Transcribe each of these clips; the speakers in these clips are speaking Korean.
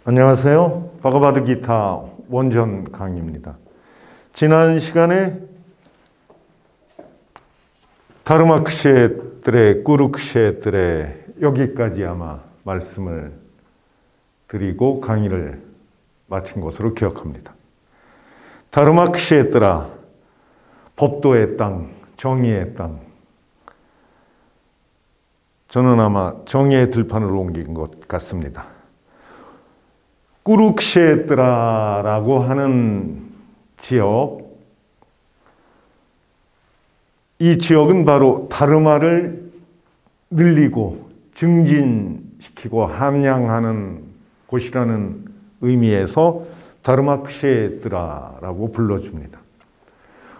안녕하세요. 바가바드 기타 원전 강의입니다. 지난 시간에 다르마크시에들의 꾸르크시에들의 여기까지 아마 말씀을 드리고 강의를 마친 것으로 기억합니다. 다르마크시에들아, 법도의 땅, 정의의 땅. 저는 아마 정의의 들판을 옮긴 것 같습니다. 꾸르크시에트라라고 하는 지역, 이 지역은 바로 다르마를 늘리고 증진시키고 함양하는 곳이라는 의미에서 다르마크시에트라라고 불러줍니다.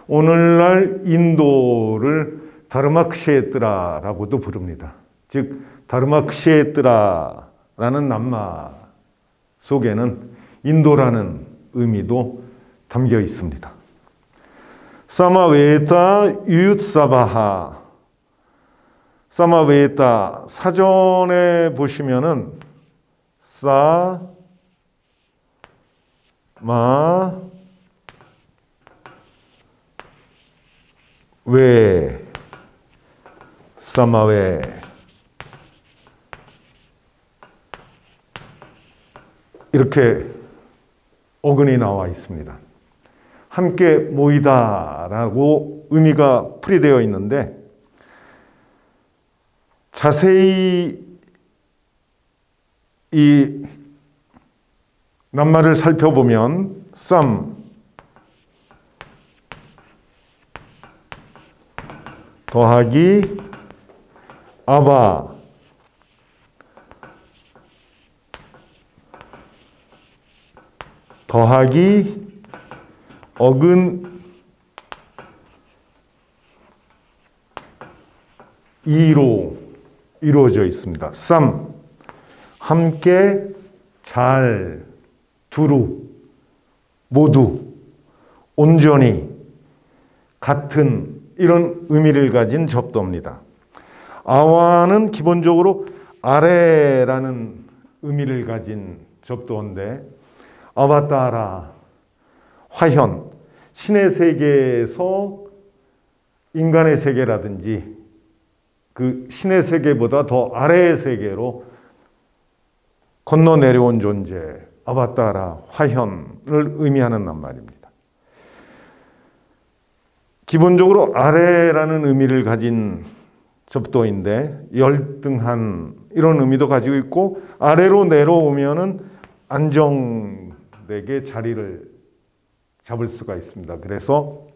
오늘날 인도를 다르마크시에트라라고도 부릅니다. 즉 다르마크시에트라라는 낱말 속에는 인도라는 의미도 담겨 있습니다. 사마웨타 유유사바하. 사마웨타 사전에 보시면은 사마웨 이렇게 어근이 나와 있습니다. 함께 모이다라고 의미가 풀이되어 있는데 자세히 이 낱말을 살펴보면 더하기 아바 더하기 어근 2로 이루어져 있습니다. 함께, 잘, 두루, 모두, 온전히, 같은 이런 의미를 가진 접도입니다. 아와는 기본적으로 아래라는 의미를 가진 접도인데 아바타라, 화현, 신의 세계에서 인간의 세계라든지 그 신의 세계보다 더 아래의 세계로 건너 내려온 존재, 아바타라, 화현을 의미하는 낱말입니다. 기본적으로 아래라는 의미를 가진 접도인데 열등한 이런 의미도 가지고 있고 아래로 내려오면은 안정되게 자리를 잡을 수가 있습니다. 그래서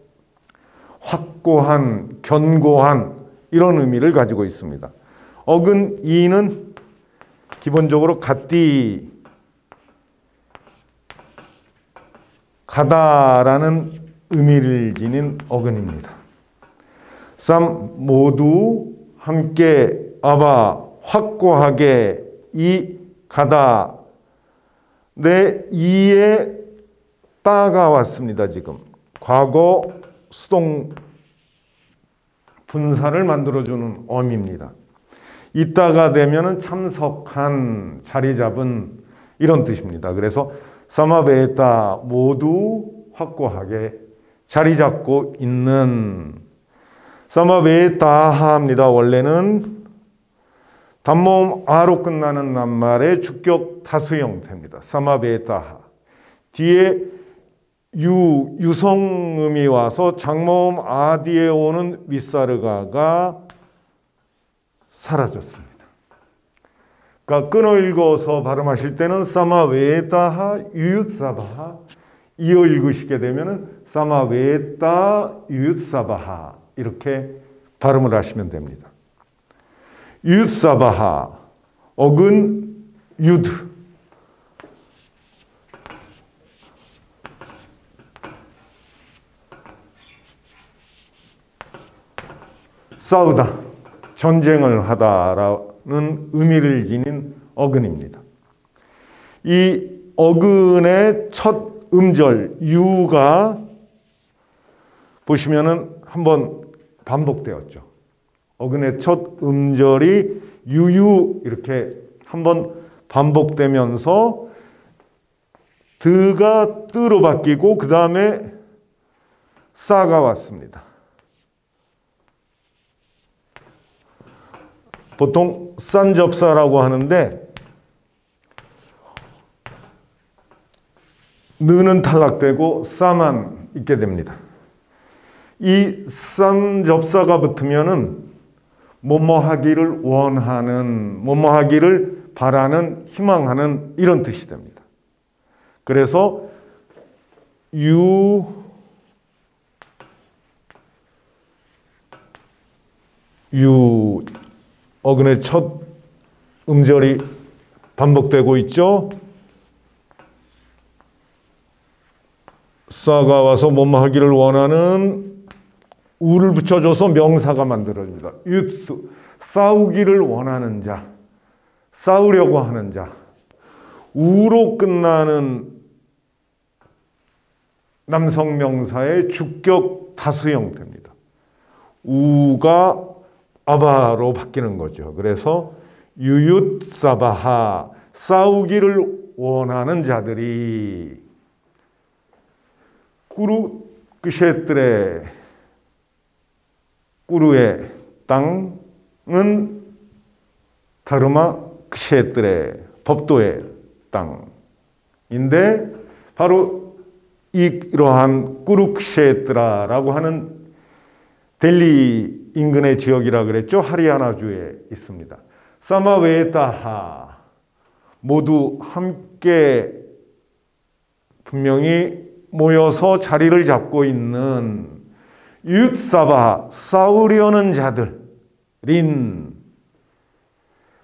확고한, 견고한 이런 의미를 가지고 있습니다. 어근 2는 기본적으로 갓디, 가다라는 의미를 지닌 어근입니다. 모두 함께 아바 확고하게 이 가다 내 이에 따가 왔습니다. 지금 과거 수동 분사를 만들어주는 어입니다. 이따가 되면은 참석한, 자리 잡은 이런 뜻입니다. 그래서 사마베타 모두 확고하게 자리 잡고 있는 사마베타하입니다. 원래는 단모음 아로 끝나는 낱말의 주격 다수 형태입니다. 사마베타하. 뒤에 유성음이 와서 장모음 아 뒤에 오는 윗사르가가 사라졌습니다. 그러니까 끊어 읽어서 발음하실 때는 사마웨타하 유유사바하 이어 읽으시게 되면은 사마웨타 유유사바하 이렇게 발음을 하시면 됩니다. 유유사바하 어근 유드 싸우다, 전쟁을 하다라는 의미를 지닌 어근입니다. 이 어근의 첫 음절 유가 보시면은 한번 반복되었죠. 어근의 첫 음절이 유유 이렇게 한번 반복되면서 드가 뜨로 바뀌고 그 다음에 싸가 왔습니다. 보통 싼 접사라고 하는데 느는 탈락되고 싸만 있게 됩니다. 이 싼 접사가 붙으면은 뭐뭐 하기를 원하는, 뭐뭐 하기를 바라는, 희망하는 이런 뜻이 됩니다. 그래서 어근의 첫 음절이 반복되고 있죠. 싸가 와서 뭐뭐 하기를 원하는 우를 붙여줘서 명사가 만들어집니다. 유스, 싸우기를 원하는 자, 싸우려고 하는 자. 우로 끝나는 남성 명사의 주격 다수 형태입니다. 우가 아바로 바뀌는 거죠. 그래서 유윳사바하, 싸우기를 원하는 자들이 꾸루 끄셰뜨레, 꾸루의 땅은 다르마 끄셰뜨레, 법도의 땅인데 바로 이러한 꾸루 끄셰뜨라라고 하는 델리 인근의 지역이라 그랬죠. 하리아나주에 있습니다. 사마웨타하, 모두 함께 분명히 모여서 자리를 잡고 있는 유윳사바, 싸우려는 자들인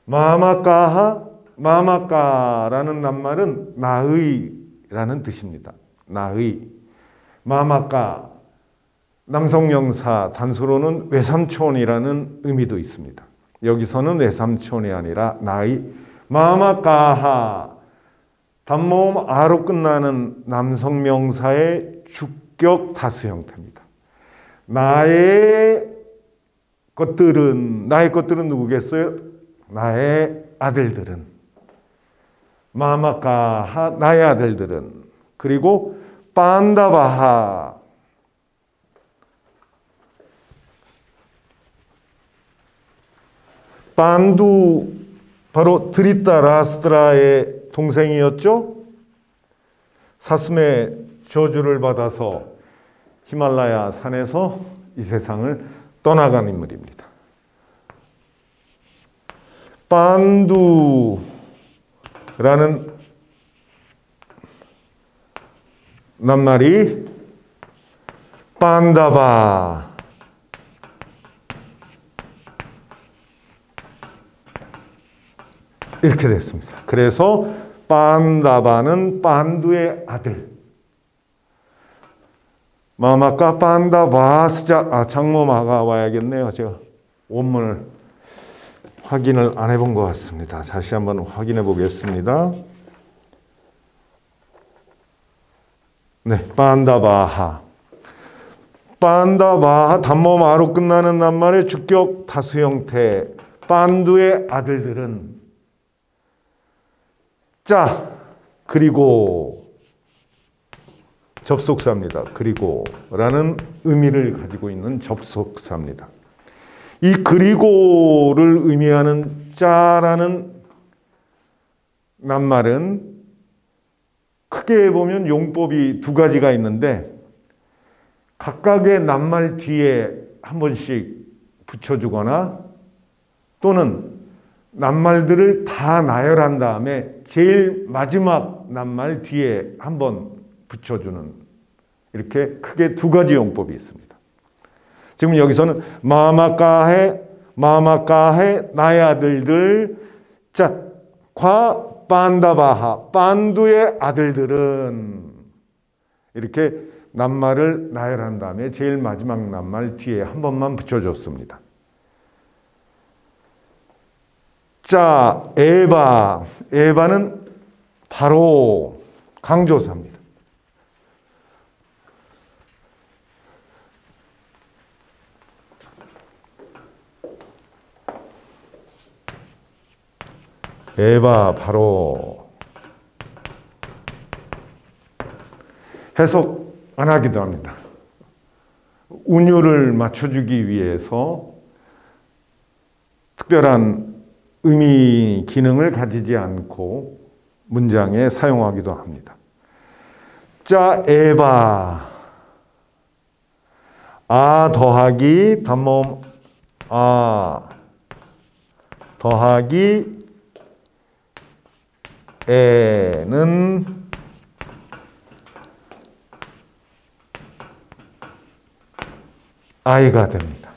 마마까하, 마마까라는 낱말은 나의라는 뜻입니다. 나의. 마마까, 남성명사 단수로는 외삼촌이라는 의미도 있습니다. 여기서는 외삼촌이 아니라 나의. 마마까하, 단모음 아로 끝나는 남성명사의 주격 다수 형태입니다. 나의 것들은 누구겠어요? 나의 아들들은. 마마까하, 나의 아들들은. 그리고 판다바하, 판두, 바로 드리타라스트라의 동생이었죠. 사슴의 저주를 받아서 히말라야 산에서 이 세상을 떠나간 인물입니다. 판두라는 낱말이 판다바, 이렇게 됐습니다. 그래서 판다바는 판두의 아들. 마마까 판다바스자, 장모마가 와야겠네요. 제가 원문을 확인을 안 해본 것 같습니다. 다시 한번 확인해 보겠습니다. 네, 판다바하. 판다바하, 단모마로 끝나는 낱말의 주격 다수 형태. 판두의 아들들은 자, 그리고 접속사입니다. 그리고 라는 의미를 가지고 있는 접속사입니다. 이 그리고를 의미하는 자라는 낱말은 크게 보면 용법이 두 가지가 있는데 각각의 낱말 뒤에 한 번씩 붙여주거나 또는 낱말들을 다 나열한 다음에 제일 마지막 낱말 뒤에 한번 붙여주는, 이렇게 크게 두 가지 용법이 있습니다. 지금 여기서는 마마까해 나의 아들들, 자, 과 판다바하, 판두의 아들들은, 이렇게 낱말을 나열한 다음에 제일 마지막 낱말 뒤에 한 번만 붙여줬습니다. 자, 에바는 바로 강조사입니다. 에바 바로 해석 안 하기도 합니다. 운율을 맞춰주기 위해서 특별한 의미 기능을 가지지 않고 문장에 사용하기도 합니다. 자, 에바. 아 더하기 단모음 아 더하기 에는 아이가 됩니다.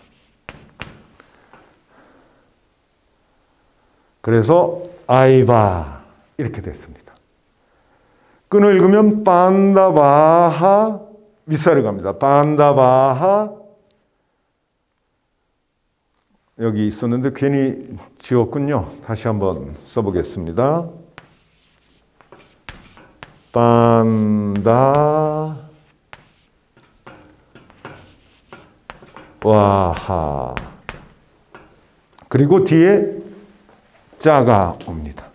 그래서 아이바 이렇게 됐습니다. 끈을 읽으면 반다바하 윗살을 갑니다. 반다바하 여기 있었는데 괜히 지웠군요. 다시 한번 써보겠습니다. 반다 와하 그리고 뒤에 자가 옵니다.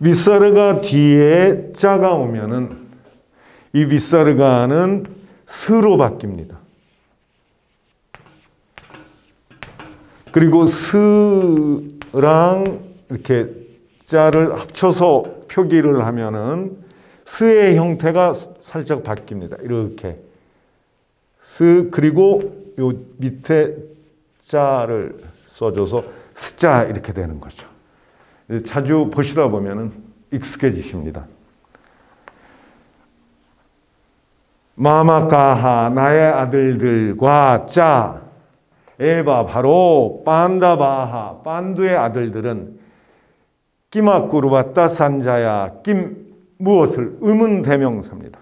윗사르가 뒤에 자가 오면은 이 윗사르가는 스로 바뀝니다. 그리고 스랑 이렇게 자를 합쳐서 표기를 하면은 스의 형태가 살짝 바뀝니다. 이렇게 스 그리고 요 밑에 자를 써줘서 스자 이렇게 되는 거죠. 자주 보시다 보면은 익숙해지십니다. 마마카하 나의 아들들과 짜 에바 바로 반다바하 반두의 아들들은 끼마꾸르바따 산자야 낌 무엇을 의문 대명사입니다.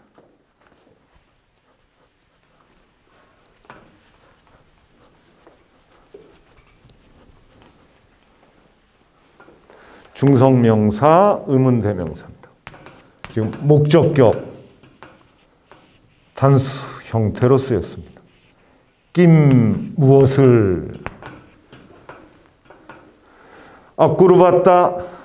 중성명사 의문 대명사입니다. 지금 목적격 단수 형태로 쓰였습니다. 낌 무엇을 아꾸르바따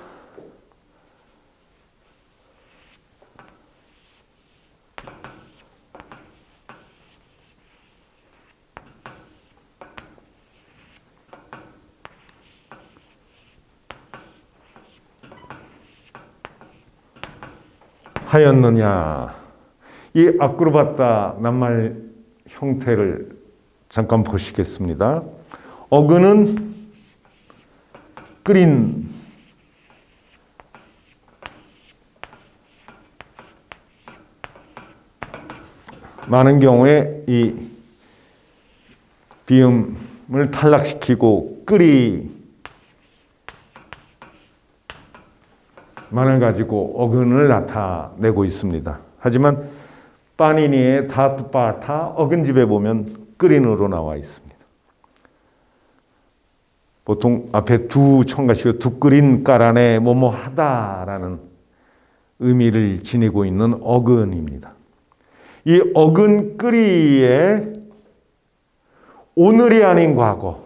하였느냐. 이 아꾸르바따 낱말 형태를 잠깐 보시겠습니다. 어근은 끓인 많은 경우에 이 비음을 탈락시키고 만을 가지고 어근을 나타내고 있습니다. 하지만 파니니의 다투파타 어근집에 보면 끓인으로 나와 있습니다. 보통 앞에 두 첨가시고 두 끓인 까란에 뭐뭐 하다라는 의미를 지니고 있는 어근입니다. 이 어근 끓이에 오늘이 아닌 과거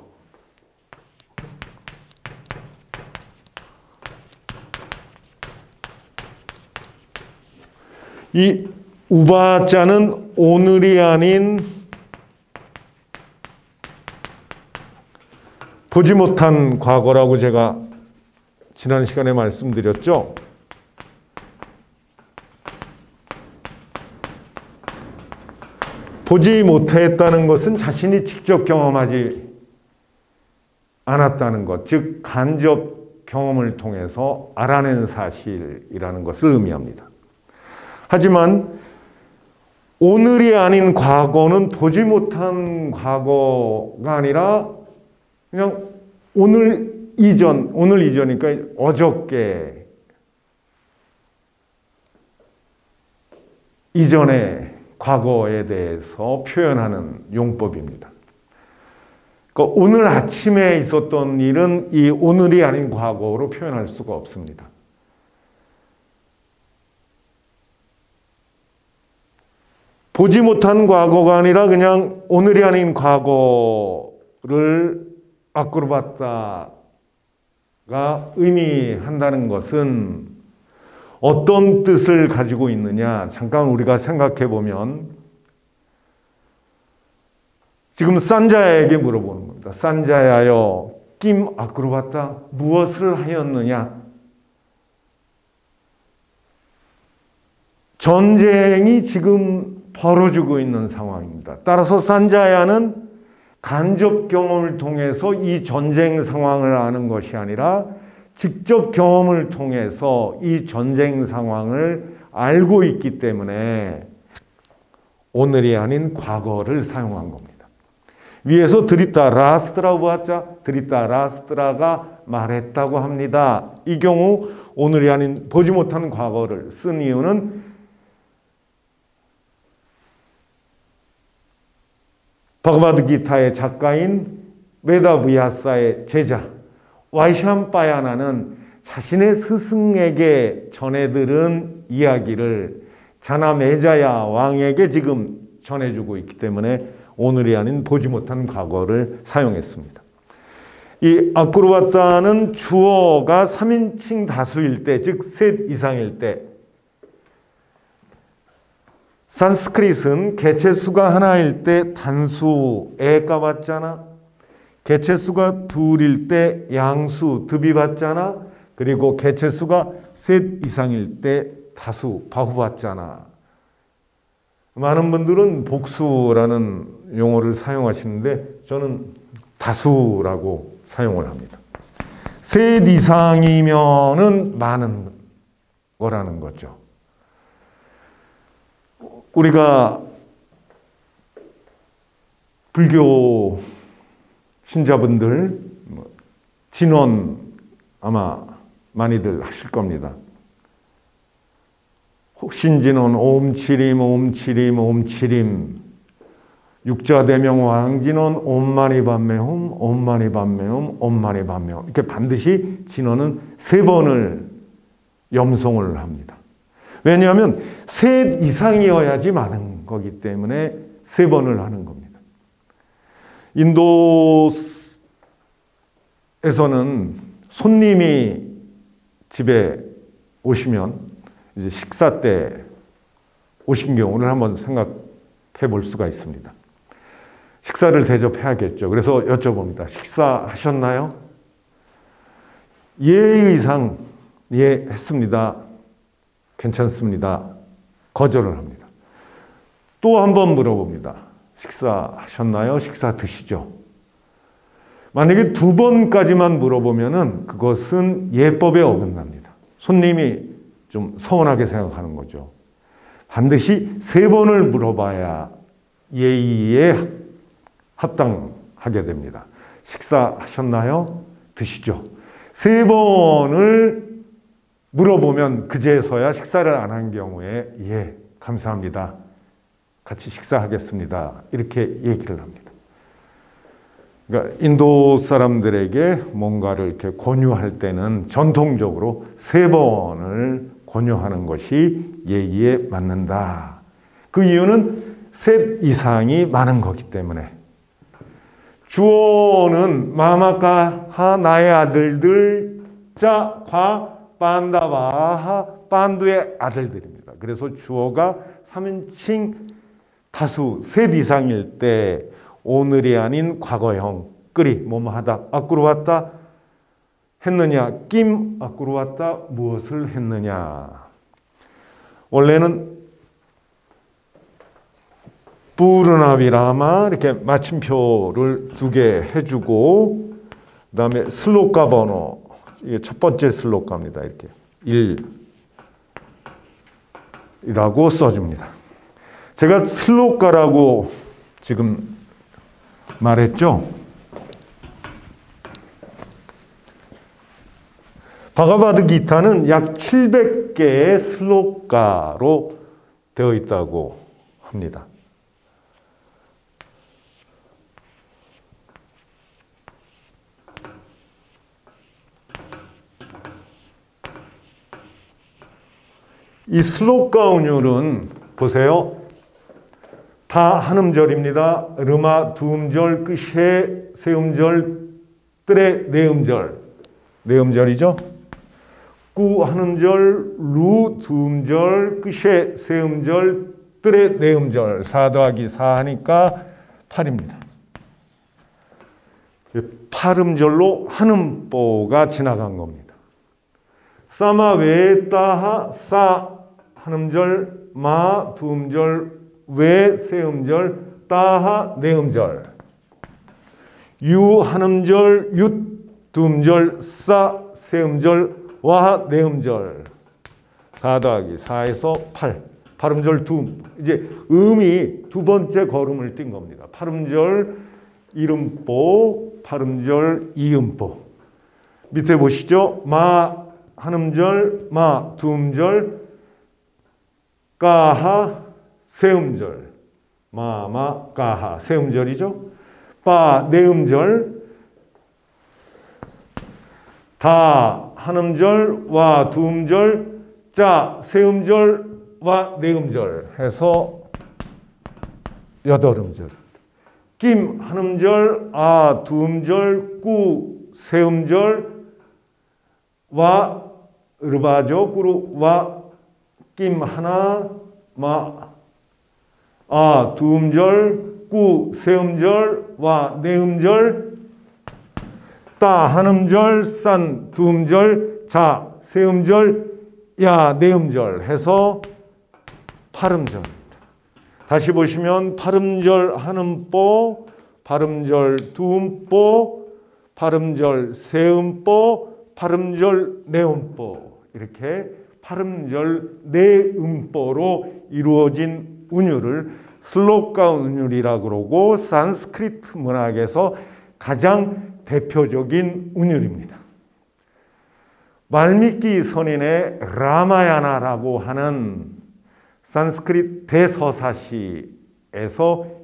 이 우바자는 오늘이 아닌 보지 못한 과거라고 제가 지난 시간에 말씀드렸죠. 보지 못했다는 것은 자신이 직접 경험하지 않았다는 것, 즉 간접 경험을 통해서 알아낸 사실이라는 것을 의미합니다. 하지만 오늘이 아닌 과거는 보지 못한 과거가 아니라 그냥 오늘 이전이니까 어저께 이전의 과거에 대해서 표현하는 용법입니다. 그러니까 오늘 아침에 있었던 일은 이 오늘이 아닌 과거로 표현할 수가 없습니다. 보지 못한 과거가 아니라 그냥 오늘이 아닌 과거를 아꾸르바따가 의미한다는 것은 어떤 뜻을 가지고 있느냐 잠깐 우리가 생각해 보면 지금 산자야에게 물어보는 겁니다. 산자야여 낌 아크로바타 무엇을 하였느냐? 전쟁이 지금 벌어지고 있는 상황입니다. 따라서 산자야는 간접 경험을 통해서 이 전쟁 상황을 아는 것이 아니라 직접 경험을 통해서 이 전쟁 상황을 알고 있기 때문에 오늘이 아닌 과거를 사용한 겁니다. 위에서 드리타 라스트라고 봤자 드리타 라스트라가 말했다고 합니다. 이 경우 오늘이 아닌 보지 못한 과거를 쓴 이유는 바가바드기타의 작가인 베다브야사의 제자 와이샴파야나는 자신의 스승에게 전해들은 이야기를 자나메자야 왕에게 지금 전해주고 있기 때문에 오늘이 아닌 보지 못한 과거를 사용했습니다. 이 아쿠르바타는 주어가 3인칭 다수일 때, 즉 셋 이상일 때, 산스크릿은 개체수가 하나일 때 단수 에가 받잖아. 개체수가 둘일 때 양수 듭이 받잖아. 그리고 개체수가 셋 이상일 때 다수 바후 받잖아. 많은 분들은 복수라는 용어를 사용하시는데 저는 다수라고 사용을 합니다. 셋 이상이면은 많은 거라는 거죠. 우리가 불교 신자분들 진원 아마 많이들 하실 겁니다. 신진원 옴치림 옴치림 옴치림 육자대명 왕진원 옴마니밤메홈 옴마니밤메홈 옴마니밤메홈 이렇게 반드시 진원은 3번을 염송을 합니다. 왜냐하면 셋 이상이어야지 많은 거기 때문에 3번을 하는 겁니다. 인도에서는 손님이 집에 오시면 이제 식사 때 오신 경우를 한번 생각해 볼 수가 있습니다. 식사를 대접해야겠죠. 그래서 여쭤봅니다. 식사하셨나요? 예의상 예 했습니다. 괜찮습니다. 거절을 합니다. 또 한 번 물어봅니다. 식사하셨나요? 식사 드시죠? 만약에 2번까지만 물어보면은 그것은 예법에 어긋납니다. 손님이 좀 서운하게 생각하는 거죠. 반드시 3번을 물어봐야 예의에 합당하게 됩니다. 식사하셨나요? 드시죠. 3번을 물어보면 그제서야 식사를 안 한 경우에 예, 감사합니다. 같이 식사하겠습니다. 이렇게 얘기를 합니다. 그러니까 인도 사람들에게 뭔가를 이렇게 권유할 때는 전통적으로 3번을 권유하는 것이 예의에 맞는다. 그 이유는 셋 이상이 많은 거기 때문에. 주어는 마마카하 나의 아들들 자과 반다바하 반두의 아들들입니다. 그래서 주어가 3인칭 다수 셋 이상일 때 오늘이 아닌 과거형 끄리 뭐뭐하다 아꾸르왔다 했느냐 낌 아꾸르왔다 무엇을 했느냐. 원래는 부르나비라마 이렇게 마침표를 2개 해주고 그 다음에 슬로카 번호 이게 첫 번째 슬로카입니다. 이렇게 1이라고 써줍니다. 제가 슬로카라고 지금 말했죠. 바가바드기타는 약 700개의 슬로카로 되어 있다고 합니다. 이 슬로카 운율은 보세요. 다 한 음절입니다. 르마 2음절, 끝에 3음절, 뜰에 4음절. 4음절이죠. 꾸 한음절, 루 두음절, 끝에 세음절, 뜰에 네음절, 4 더하기 4 하니까 8입니다. 8음절로 한음보가 지나간 겁니다. 싸마 외 따하 싸 한음절, 마 두음절, 외 세음절, 따하 네음절, 유 한음절, 윷 두음절, 싸 세음절, 와 네음절, 4 더하기 4에서 8. 8음절 두음. 이제 음이 두 번째 걸음을 띈 겁니다. 8음절 1음보, 8음절 2음보. 밑에 보시죠. 마 한음절, 마 두음절, 까하 세음절, 마마 까하 세음절이죠. 빠 네음절, 다 한음절, 와 두음절, 짜 세음절, 와 네음절 해서 8음절. 김 한음절, 아 두음절, 꾸 세음절, 와 으르바죠. 꾸루 와 김 하나, 마 아 두음절, 꾸 세음절, 와 네음절, 따 한음절, 싼 두음절, 자 세음절, 야 네음절 해서 8음절입니다. 다시 보시면 8음절 한음보, 8음절 두음보, 8음절 세음보, 8음절 네음보, 이렇게 8음절 네음보로 이루어진 운율을 슬로카 운율이라고 그러고 산스크리트 문학에서 가장 대표적인 운율입니다. 발미키 선인의 라마야나라고 하는 산스크리트 대서사시에서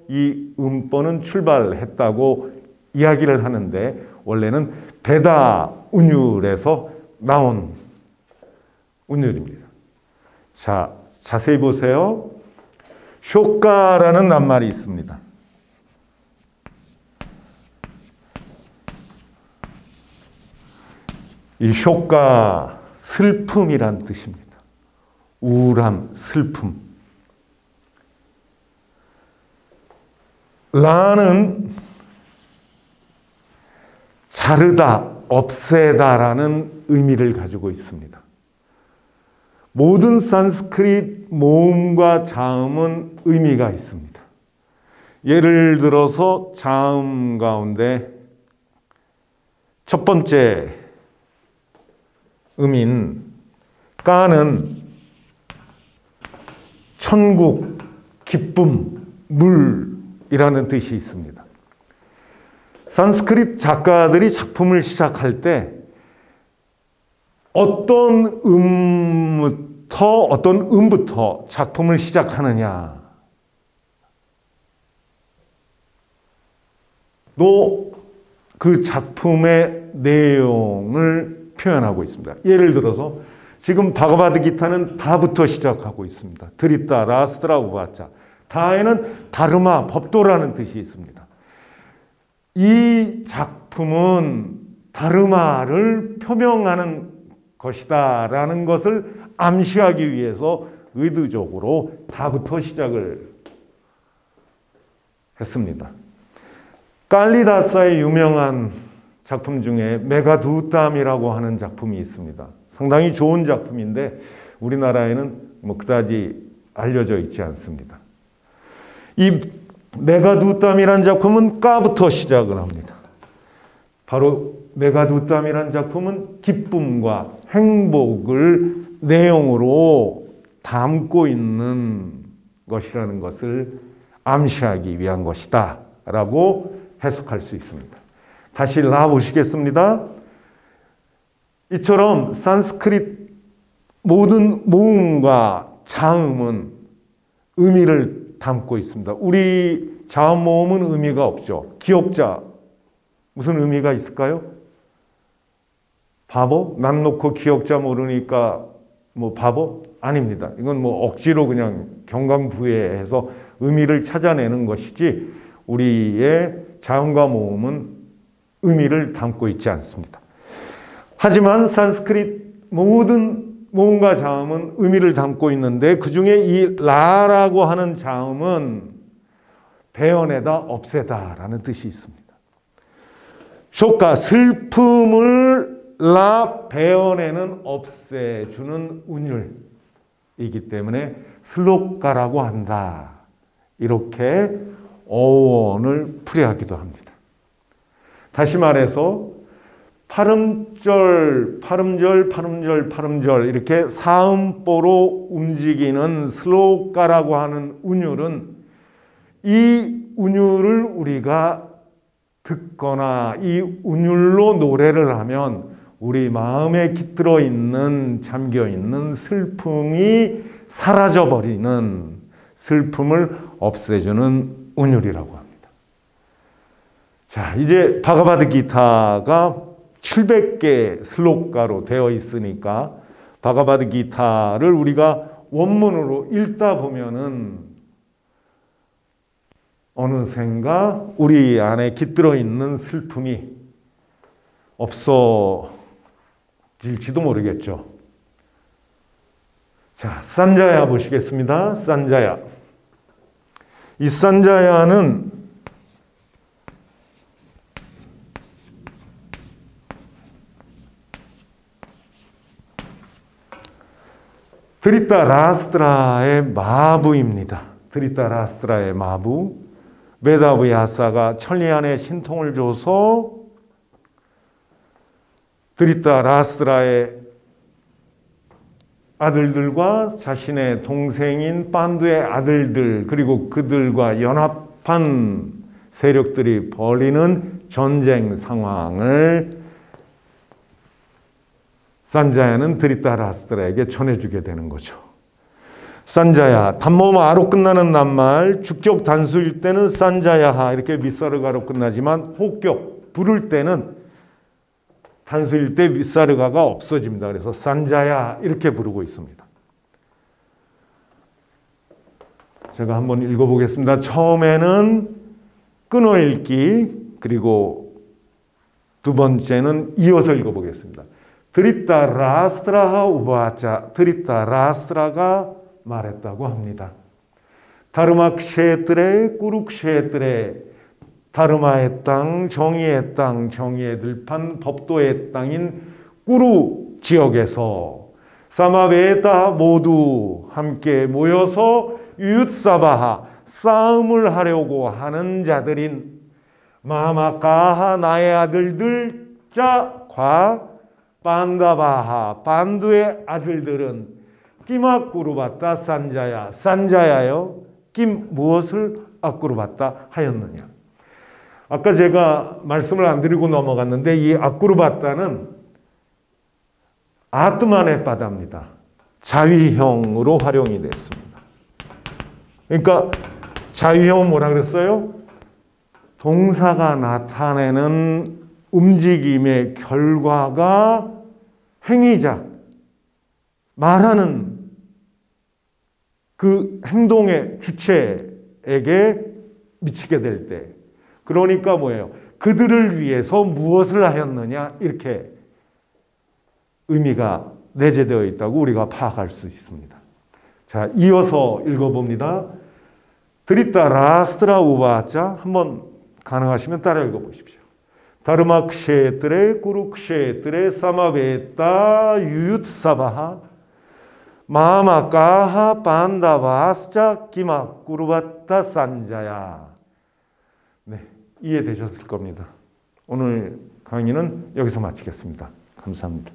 이 음보는 출발했다고 이야기를 하는데 원래는 베다 운율에서 나온 운율입니다. 자, 자세히 보세요. 쇼카라는 낱말이 있습니다. 이 쇼카, 슬픔이란 뜻입니다. 우울함, 슬픔. 라는 자르다, 없애다라는 의미를 가지고 있습니다. 모든 산스크릿 모음과 자음은 의미가 있습니다. 예를 들어서 자음 가운데 첫 번째 음인 까는 천국, 기쁨, 물이라는 뜻이 있습니다. 산스크릿 작가들이 작품을 시작할 때 어떤 음부터 작품을 시작하느냐, 또 그 작품의 내용을 표현하고 있습니다. 예를 들어서 지금 바가바드기타는 다부터 시작하고 있습니다. 드리타, 라스트라, 우바차. 다에는 다르마, 법도라는 뜻이 있습니다. 이 작품은 다르마를 표명하는 것이다라는 것을 암시하기 위해서 의도적으로 다부터 시작을 했습니다. 깔리다사의 유명한 작품 중에 메가두탐이라고 하는 작품이 있습니다. 상당히 좋은 작품인데 우리나라에는 그다지 알려져 있지 않습니다. 이 메가두탐이라는 작품은 까부터 시작을 합니다. 바로 메가두탐이라는 작품은 기쁨과 행복을 내용으로 담고 있는 것이라는 것을 암시하기 위한 것이다 라고 해석할 수 있습니다. 다시 라 보시겠습니다. 이처럼 산스크릿 모든 모음과 자음은 의미를 담고 있습니다. 우리 자음 모음은 의미가 없죠. 기억자 무슨 의미가 있을까요? 바보? 난 놓고 기억자 모르니까 바보? 아닙니다. 이건 억지로 그냥 경강부회해서 의미를 찾아내는 것이지 우리의 자음과 모음은 의미를 담고 있지 않습니다. 하지만 산스크릿 모든 모음과 자음은 의미를 담고 있는데 그 중에 이 라라고 하는 자음은 베어내다, 없애다라는 뜻이 있습니다. 쇼카, 슬픔을 라 베어내는, 없애주는 운율이기 때문에 슬로카라고 한다. 이렇게 어원을 풀이하기도 합니다. 다시 말해서 파름절, 파름절, 파름절, 파름절 이렇게 사음보로 움직이는 슬로카라고 하는 운율은 이 운율을 우리가 듣거나 이 운율로 노래를 하면 우리 마음에 깃들어 있는, 잠겨 있는 슬픔이 사라져버리는, 슬픔을 없애주는 운율이라고 합니다. 자, 이제 바가바드기타가 700개 슬로카로 되어 있으니까 바가바드기타를 우리가 원문으로 읽다 보면은 어느샌가 우리 안에 깃들어 있는 슬픔이 없어질지도 모르겠죠. 자, 산자야 보시겠습니다. 산자야. 이 산자야는 드리타 라스트라의 마부입니다. 드리타 라스트라의 마부. 메다브야사가 천리안에 신통을 줘서 드리타 라스트라의 아들들과 자신의 동생인 판두의 아들들, 그리고 그들과 연합한 세력들이 벌이는 전쟁 상황을 산자야는 드리타 라스트라에게 전해주게 되는 거죠. 산자야, 단모마아로 끝나는 낱말, 주격 단수일 때는 산자야하 이렇게 윗사르가로 끝나지만 호격, 부를 때는 단수일 때 윗사르가가 없어집니다. 그래서 산자야 이렇게 부르고 있습니다. 제가 한번 읽어보겠습니다. 처음에는 끊어읽기, 그리고 두 번째는 이어서 읽어보겠습니다. 드리타 라스트라하 우바자, 드리타 라스트라가 말했다고 합니다. 다르마 kshetre, 꾸루 kshetre, 다르마의 땅, 정의의 땅, 정의의 들판, 법도의 땅인 꾸루 지역에서 사마베타 모두 함께 모여서 유읒사바하, 싸움을 하려고 하는 자들인 마마카하, 나의 아들들, 자과 판다바하, 판두의 아들들은 끼마꾸르바타 산자야, 산자야요, 김 무엇을 아꾸르바타 하였느냐. 아까 제가 말씀을 안 드리고 넘어갔는데 이 아꾸르바타는 아트만의 바다입니다. 자위형으로 활용이 됐습니다. 그러니까 자위형은 뭐라 그랬어요? 동사가 나타내는 움직임의 결과가 행위자, 말하는 그 행동의 주체에게 미치게 될 때, 그러니까 뭐예요? 그들을 위해서 무엇을 하였느냐, 이렇게 의미가 내재되어 있다고 우리가 파악할 수 있습니다. 자, 이어서 읽어봅니다. 드리타 라스트라 우바자, 한번 가능하시면 따라 읽어보십시오. 다르마 kshetre, 꾸루 kshetre, 사마베타 유읒사바하, 마마카하 판다바스자 기마꾸르바타 산자야. 네, 이해되셨을 겁니다. 오늘 강의는 여기서 마치겠습니다. 감사합니다.